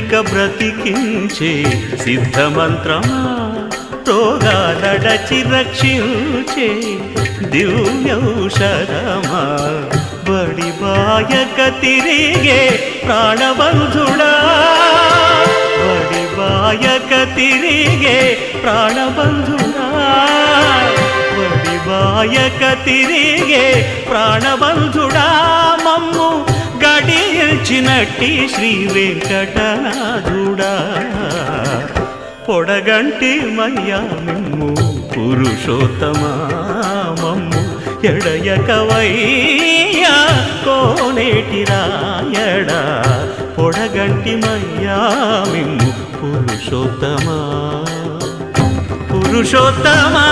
బ్రతికినిక బ్రతికించే సిద్ధమంత్రమా రోగాలడచి రక్షించే దివ్యౌషధమా బడిబాయక తిరిగే ప్రాణబంధుడా బడిబాయక తిరిగే ప్రాణబంధుడా బడిబాయక తిరిగే ప్రాణబంధుడా మమ్ము గడిచినట్టి శ్రీ వెంకటనాథుడా పొడగంటి మయ్యా మిమ్ము పురుషోత్తమా మమ్ము ఎడయకవయ్యా కోనేటి రాయడా పొడగంటి మయ్యా మిమ్ము పురుషోత్తమా పురుషోత్తమా